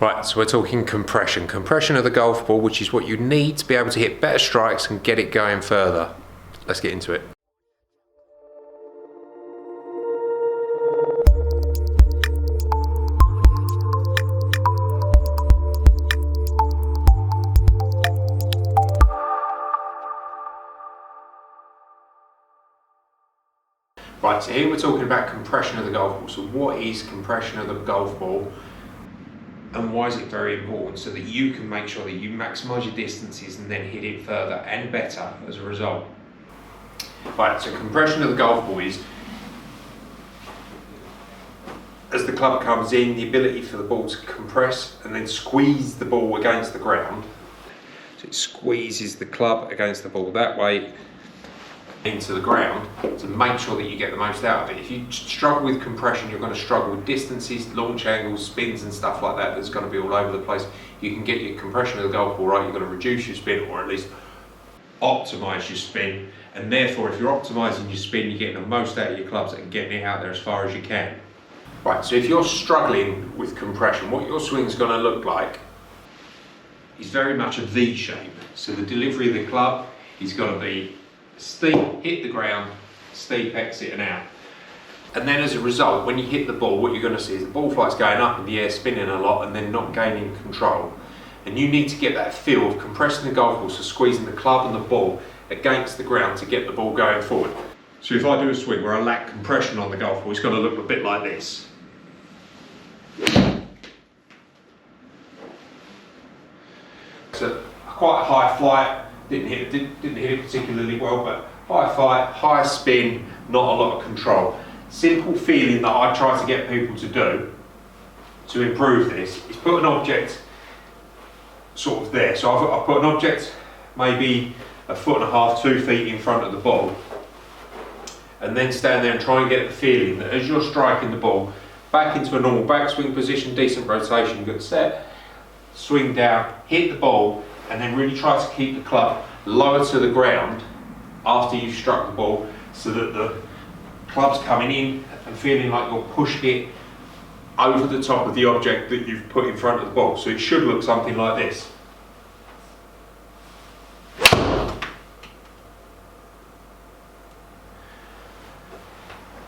Right, so we're talking compression. Compression of the golf ball, which is what you need to be able to hit better strikes and get it going further. Let's get into it. Right, so here we're talking about compression of the golf ball. So what is compression of the golf ball? And why is it very important? So that you can make sure that you maximise your distances and then hit it further and better as a result. Right, so compression of the golf ball is, as the club comes in, the ability for the ball to compress and then squeeze the ball against the ground. So it squeezes the club against the ball that way into the ground to make sure that you get the most out of it. If you struggle with compression, you're going to struggle with distances, launch angles, spins and stuff like that. That's going to be all over the place. You can get your compression of the golf ball right, you're going to reduce your spin or at least optimise your spin, and therefore if you're optimising your spin, you're getting the most out of your clubs and getting it out there as far as you can. Right, so if you're struggling with compression, what your swing is going to look like is very much a V shape. So the delivery of the club is going to be steep, hit the ground, steep, exit and out. And then as a result, when you hit the ball, what you're going to see is the ball flight's going up in the air, spinning a lot and then not gaining control. And you need to get that feel of compressing the golf ball, so squeezing the club and the ball against the ground to get the ball going forward. So if I do a swing where I lack compression on the golf ball, it's going to look a bit like this. So quite a high flight. Didn't hit it particularly well, but high flight, high spin, not a lot of control. Simple feeling that I try to get people to do to improve this is put an object sort of there. So I've put an object maybe 1.5 to 2 feet in front of the ball, and then stand there and try and get the feeling that as you're striking the ball back into a normal backswing position, decent rotation, good set, swing down, hit the ball, and then really try to keep the club lower to the ground after you've struck the ball, so that the club's coming in and feeling like you're pushing it over the top of the object that you've put in front of the ball. So it should look something like this.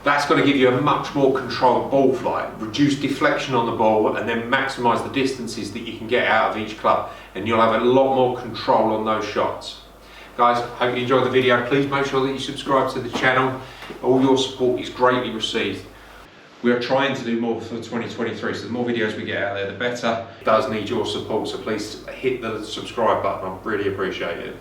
That's going to give you a much more controlled ball flight, reduce deflection on the ball, and then maximise the distances that you can get out of each club, and you'll have a lot more control on those shots. Guys, hope you enjoyed the video. Please make sure that you subscribe to the channel. All your support is greatly received. We are trying to do more for 2023, so the more videos we get out there, the better. It does need your support, so please hit the subscribe button. I really appreciate it.